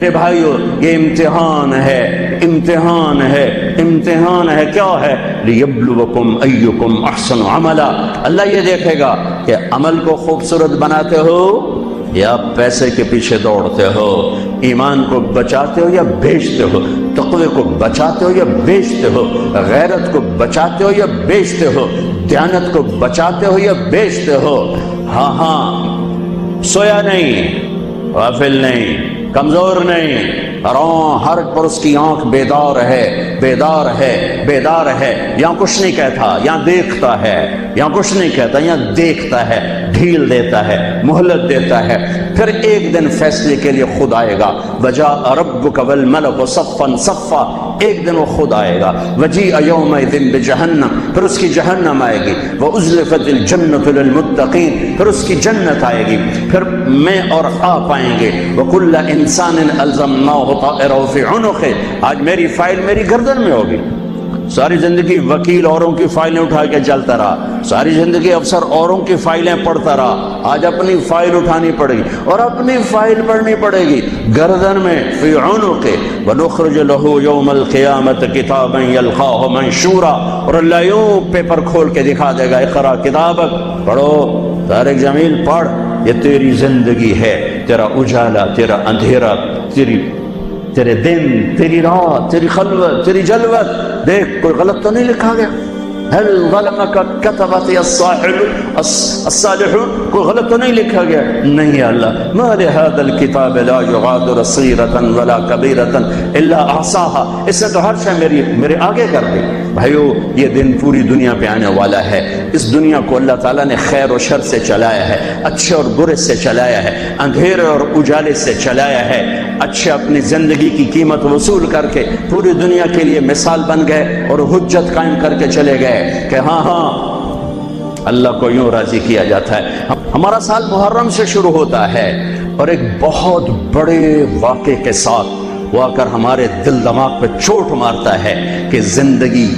کہ بھائیو یہ امتحان ہے، امتحان ہے، امتحان ہے۔ کیا ہے؟ لیبلوکم ایکم احسن عملا، اللہ یہ دیکھے گا کہ عمل کو خوبصورت بناتے ہو یا پیسے کے پیچھے دوڑتے ہو، ایمان کو بچاتے ہو یا بیچتے ہو، تقوی کو بچاتے ہو یا بیچتے ہو، غیرت کو بچاتے ہو یا بیچتے ہو، دیانت کو بچاتے ہو یا بیچتے ہو۔ ہاں ہاں، سویا نہیں، غافل نہیں، کمزور نہیں، ہر پر اس کی آنکھ بیدار ہے، بیدار ہے، بیدار ہے۔ یہاں کچھ نہیں کہتا، یہاں دیکھتا ہے، یہاں کچھ نہیں کہتا، یہاں دیکھتا ہے، ڈھیل دیتا ہے، مہلت دیتا ہے۔ پھر ایک دن فیصلے کے لیے خود آئے گا، وجاء ربک والملک صفا صفا، ایک دن وہ خود آئے گا۔ وجیء یومئذ بجہنم، پھر اس کی جہنم آئے گی، وازلفت الجنۃ للمتقین، پھر اس کی جنت آئے گی، پھر میں اور آپ آئیں گے۔ وکل انسان الزمناہ طائرہ فی عنقہ، آج میری فائل میری گردن میں ہوگی۔ ساری زندگی وکیل اوروں کی فائلیں اٹھا کے چلتا رہا، ساری زندگی افسر اوروں کی فائلیں پڑھتا رہا، آج اپنی فائل اٹھانی پڑے گی اور اپنی فائل پڑھنی پڑے گی گردن میں، فی عنقہ۔ ونخرج لہ یوم القیامۃ کتابا یلقاہ منشورا، اور اللہ یوں پیپر کھول کے دکھا دے گا، اقرا کتابک، پڑھو طارق جمیل پڑھ، یہ تیری زندگی ہے، تیرا اجالا، تیرا اندھیرا، تیرے دن، تیری رات، تیری خلوت، تیری جلوت، دیکھ کوئی غلط تو نہیں لکھا گیا؟ هل ظلمك كتبت الصالحون، کوئی غلط تو نہیں لکھا گیا؟ نہیں اللہ، ما لهذا الكتاب لا يغادر صغيرة ولا كبيرة الا احصاها، اس نے تو ہر شے میرے آگے کر دی۔ بھائیو یہ دن پوری دنیا پہ آنے والا ہے، اس دنیا کو اللہ تعالیٰ نے خیر و شر سے چلایا ہے، اچھے اور برے سے چلایا ہے، اندھیرے اور اجالے سے چلایا ہے۔ اچھے اپنی زندگی کی قیمت وصول کر کے پوری دنیا کے لیے مثال بن گئے اور حجت قائم کر کے چلے گئے کہ ہاں ہاں اللہ کو یوں راضی کیا جاتا ہے۔ ہمارا سال محرم سے شروع ہوتا ہے اور ایک بہت بڑے واقعے کے ساتھ وہ آ کر ہمارے دل دماغ پہ چوٹ مارتا ہے کہ زندگی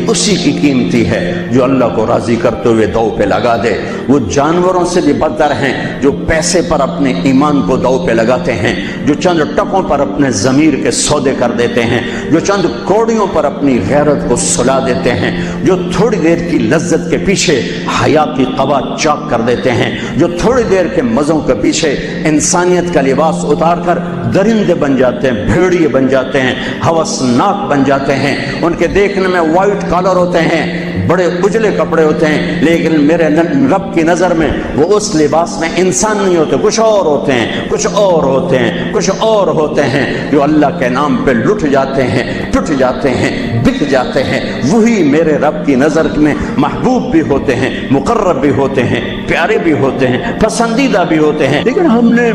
اسی کی قیمتی ہے جو اللہ کو راضی کرتے ہوئے دو پہ لگا دے۔ وہ جانوروں سے بھی بدتر ہیں جو پیسے پر اپنے ایمان کو دو پہ لگاتے ہیں، جو چند ٹکوں پر اپنے ضمیر کے سودے کر دیتے ہیں، جو چند کوڑیوں پر اپنی غیرت کو سلا دیتے ہیں، جو تھوڑی دیر کی لذت کے پیچھے حیا کی قبا چاک کر دیتے ہیں، جو تھوڑی دیر کے مزوں کے پیچھے انسانیت کا لباس اتار کر درندے بن جاتے ہیں، بھیڑیے بن جاتے ہیں، ہوسناک بن جاتے ہیں۔ ان کے دیکھنے میں وائٹ کالر ہوتے ہیں، بڑے اجلے کپڑے ہوتے ہیں، لیکن میرے رب کی نظر میں وہ اس لباس میں انسان نہیں ہوتے، کچھ اور ہوتے ہیں، کچھ اور ہوتے ہیں، کچھ اور ہوتے ہیں، جو اللہ کے نام پہ لٹ جاتے ہیں، ٹوٹ جاتے ہیں، بک جاتے ہیں۔ وہی میرے رب کی نظر میں محبوب بھی ہوتے ہیں، مقرب بھی ہوتے ہیں، پیارے بھی ہوتے ہیں، پسندیدہ بھی ہوتے ہیں۔ لیکن ہم نے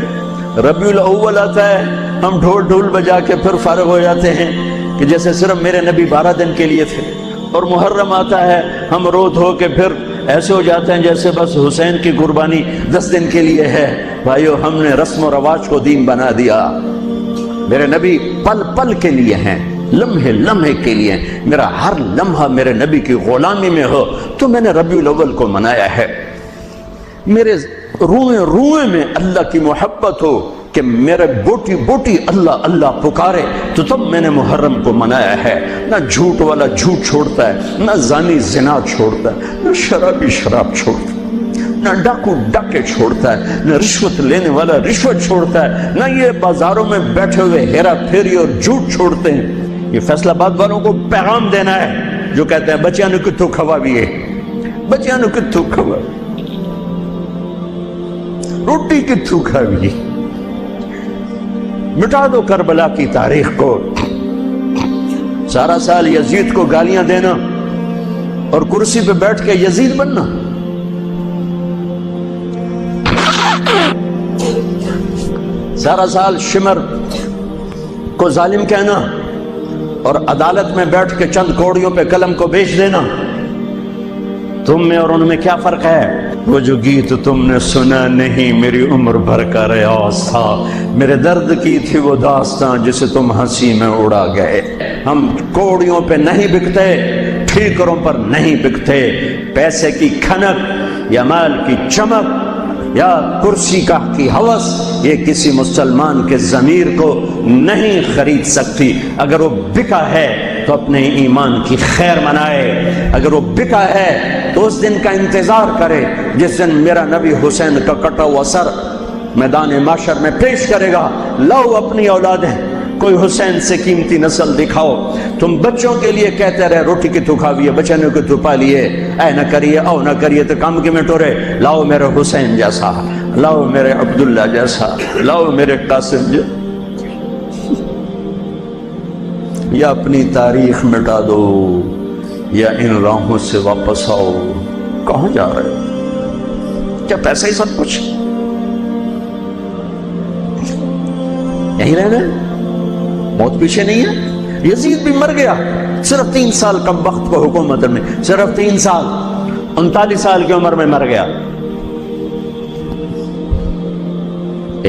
ربیع الاول آتا ہے، ہم ڈھول بجا کے پھر فارغ ہو جاتے ہیں کہ جیسے صرف میرے نبی 12 دن کے لیے تھے، اور محرم آتا ہے ہم رو دھو کے پھر ایسے ہو جاتے ہیں جیسے بس حسین کی قربانی 10 دن کے لیے ہے۔ بھائیو ہم نے رسم و رواج کو دین بنا دیا۔ میرے نبی پل پل کے لیے ہیں، لمحے لمحے کے لیے، میرا ہر لمحہ میرے نبی کی غلامی میں ہو تو میں نے ربیع الاول کو منایا ہے۔ میرے روئے روئے میں اللہ کی محبت ہو کہ میرے بوٹی بوٹی اللہ اللہ پکارے تو تب میں نے محرم کو منایا ہے۔ نہ جھوٹ والا جھوٹ چھوڑتا ہے، نہ زانی زنا چھوڑتا ہے، نہ شرابی شراب چھوڑتا ہے، نہ ڈاکو ڈاکے چھوڑتا ہے، نہ رشوت لینے والا رشوت چھوڑتا ہے، نہ یہ بازاروں میں بیٹھے ہوئے ہیرا پھیری اور جھوٹ چھوڑتے ہیں۔ یہ فیصل آباد والوں کو پیغام دینا ہے جو کہتے ہیں بچیاں نے کتوں کھوا بھی ہے، بچیاں نے کتوں کھوا، روٹی کتوں کھا بھی، مٹا دو کربلا کی تاریخ کو۔ سارا سال یزید کو گالیاں دینا اور کرسی پہ بیٹھ کے یزید بننا، سارا سال شمر کو ظالم کہنا اور عدالت میں بیٹھ کے چند کوڑیوں پہ قلم کو بیچ دینا۔ تم میں اور ان میں کیا فرق ہے؟ وہ جو گیت تم نے سنا نہیں میری عمر بھر کا ریاض تھا، میرے درد کی تھی وہ داستان جسے تم ہنسی میں اڑا گئے۔ ہم کوڑیوں پہ نہیں بکتے، ٹھیکروں پر نہیں بکتے، پیسے کی کھنک یا مال کی چمک یا کرسی کا کی ہوس یہ کسی مسلمان کے ضمیر کو نہیں خرید سکتی۔ اگر وہ بکا ہے تو اپنے ایمان کی خیر منائے، اگر وہ بکا ہے تو اس دن کا انتظار کرے جس دن میرا نبی حسین کا کٹا ہوا سر میدان محشر میں پیش کرے گا۔ لاؤ اپنی اولادیں، کوئی حسین سے قیمتی نسل دکھاؤ۔ تم بچوں کے لیے کہتے رہے روٹی کی تو کھاویے، بچنوں کی تو پالیے، اے نہ کریے او نہ کریے تو کام کی میں ٹورے۔ لاؤ میرے حسین جیسا، لاؤ میرے عبداللہ جیسا، لاؤ میرے قاسم جیسا، یا اپنی تاریخ مٹا دو یا ان راہوں سے واپس آؤ۔ کہاں جا رہے ہو؟ کیا پیسہ ہی سب کچھ؟ یہیں رہنا ہے؟ موت پیچھے نہیں ہے؟ یزید بھی مر گیا صرف 3 سال کم وقت کو حکومت میں، صرف 3 سال، 39 سال کی عمر میں مر گیا۔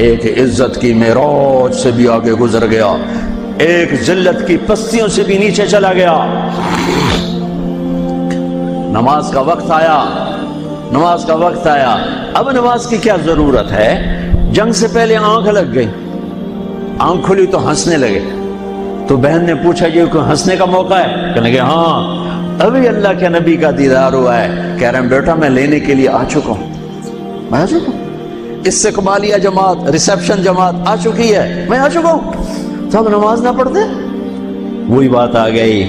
ایک عزت کی معراج سے بھی آگے گزر گیا، ایک ذلت کی پستیوں سے بھی نیچے چلا گیا۔ نماز کا وقت آیا، نماز کا وقت آیا۔ اب نماز کی کیا ضرورت ہے؟ جنگ سے پہلے آنکھ لگ گئی، آنکھ کھلی تو ہنسنے لگے۔ تو بہن نے پوچھا یہ کوئی ہنسنے کا موقع ہے؟ کہنے لگے ہاں ابھی اللہ کے نبی کا دیدار ہوا ہے۔ کہہ رہے ہیں بیٹا میں لینے کے لیے آ چکا ہوں، میں آ چکا ہوں، استقبالیہ جماعت، ریسیپشن جماعت آ چکی ہے، میں آ چکا ہوں۔ تو اب نماز نہ پڑھتے؟ وہی بات آ گئی،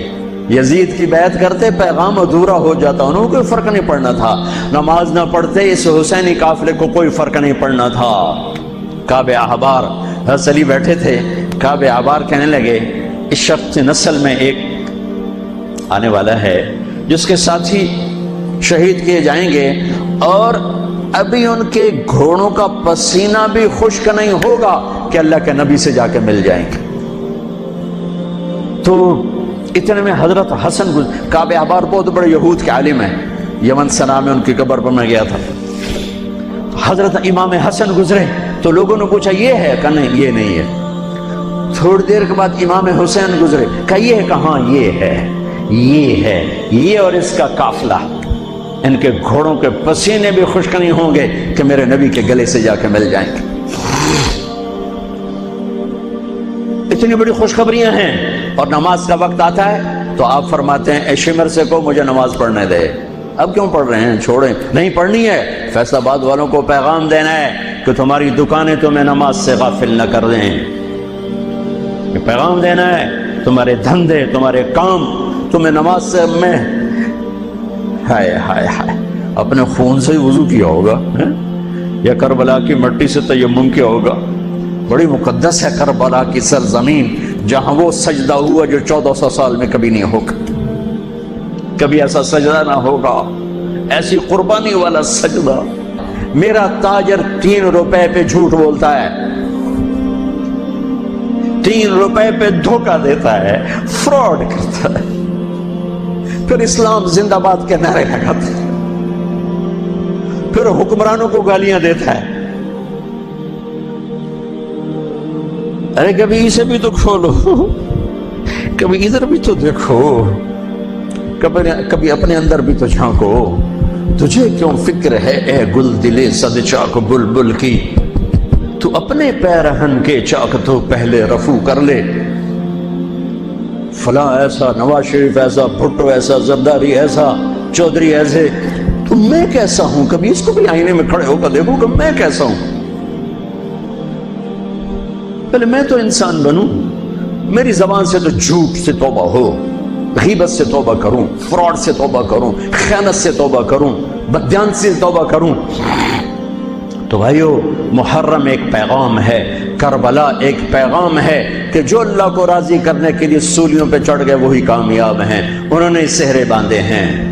یزید کی بیعت کرتے پیغام ادھورا ہو جاتا، انہوں کو کوئی فرق نہیں پڑنا تھا۔ نماز نہ پڑھتے اس حسینی قافلے کو کوئی فرق نہیں پڑنا تھا۔ کعب احبار حضرت علی بیٹھے تھے، کعب احبار کہنے لگے اس شخص نسل میں ایک آنے والا ہے جس کے ساتھی شہید کیے جائیں گے اور ابھی ان کے گھوڑوں کا پسینہ بھی خشک نہیں ہوگا کہ اللہ کے نبی سے جا کے مل جائیں گے۔ تو اتنے میں حضرت حسن کعب احبار بہت بڑے یہود کے عالم ہیں، یمن سنا میں ان کی قبر پر میں گیا تھا۔ حضرت امام حسن گزرے تو لوگوں نے پوچھا یہ ہے؟ کہ نہیں یہ نہیں ہے۔ تھوڑی دیر کے بعد امام حسین گزرے، کہ یہ ہے؟ کہاں یہ ہے، یہ ہے، یہ اور اس کا قافلہ، ان کے گھوڑوں کے پسینے بھی خشک نہیں ہوں گے کہ میرے نبی کے گلے سے جا کے مل جائیں گے۔ اتنی بڑی خوشخبریاں ہیں، اور نماز کا وقت آتا ہے تو آپ فرماتے ہیں اے شمر سے کو مجھے نماز پڑھنے دے۔ اب کیوں پڑھ رہے ہیں؟ چھوڑیں، نہیں پڑھنی ہے۔ فیصل آباد والوں کو پیغام دینا ہے کہ تمہاری دکانیں تمہیں نماز سے غافل نہ کر دیں، یہ پیغام دینا ہے۔ تمہارے دھندے، تمہارے کام تمہیں نماز سے میں ہائے ہائے ہائے اپنے خون سے ہی وضو کیا ہوگا یا کربلا کی مٹی سے تیمم کیا ہوگا۔ بڑی مقدس ہے کربلا کی سرزمین، جہاں وہ سجدہ ہوا جو 1400 سال میں کبھی نہیں ہوگا، کبھی ایسا سجدہ نہ ہوگا، ایسی قربانی والا سجدہ۔ میرا تاجر 3 روپے پہ جھوٹ بولتا ہے، 3 روپے پہ دھوکہ دیتا ہے، فراڈ کرتا ہے، پھر اسلام زندہ باد کے نعرے لگاتا ہے، پھر حکمرانوں کو گالیاں دیتا ہے۔ ارے کبھی اسے بھی تو کھولو، کبھی ادھر بھی تو دیکھو، کبھی اپنے اندر بھی تو جھانکو۔ تجھے کیوں فکر ہے اے گل دلے صد چاک بلبل کی، تو اپنے پیرہن کے چاک تو پہلے رفو کر لے۔ فلاں ایسا، نواز شریف ایسا، بھٹو ایسا، زرداری ایسا، چودھری ایسے، تو میں کیسا ہوں؟ کبھی اس کو بھی آئینے میں کھڑے ہو کر دیکھو کہ میں کیسا ہوں۔ پہلے میں تو انسان بنوں، میری زبان سے تو جھوٹ سے توبہ ہو، غیبت سے توبہ کروں، فراڈ سے توبہ کروں، خیانت سے توبہ کروں، بددیانتی سے توبہ کروں۔ تو بھائیو، محرم ایک پیغام ہے، کربلا ایک پیغام ہے کہ جو اللہ کو راضی کرنے کے لیے سولیوں پہ چڑھ گئے وہی کامیاب ہیں، انہوں نے سہرے باندھے ہیں۔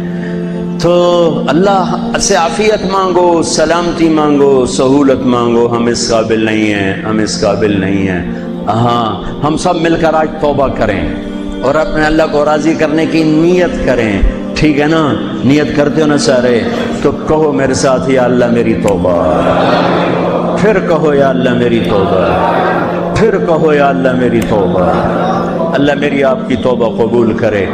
تو اللہ سے عافیت مانگو، سلامتی مانگو، سہولت مانگو۔ ہم اس قابل نہیں ہیں، ہم اس قابل نہیں ہیں۔ ہاں، ہم سب مل کر آج توبہ کریں اور اپنے اللہ کو راضی کرنے کی نیت کریں، ٹھیک ہے نا؟ نیت کرتے ہو نا سارے؟ تو کہو میرے ساتھ، یا اللہ میری توبہ، پھر کہو یا اللہ میری توبہ، پھر کہو یا اللہ میری توبہ۔ اللہ میری آپ کی توبہ قبول کرے۔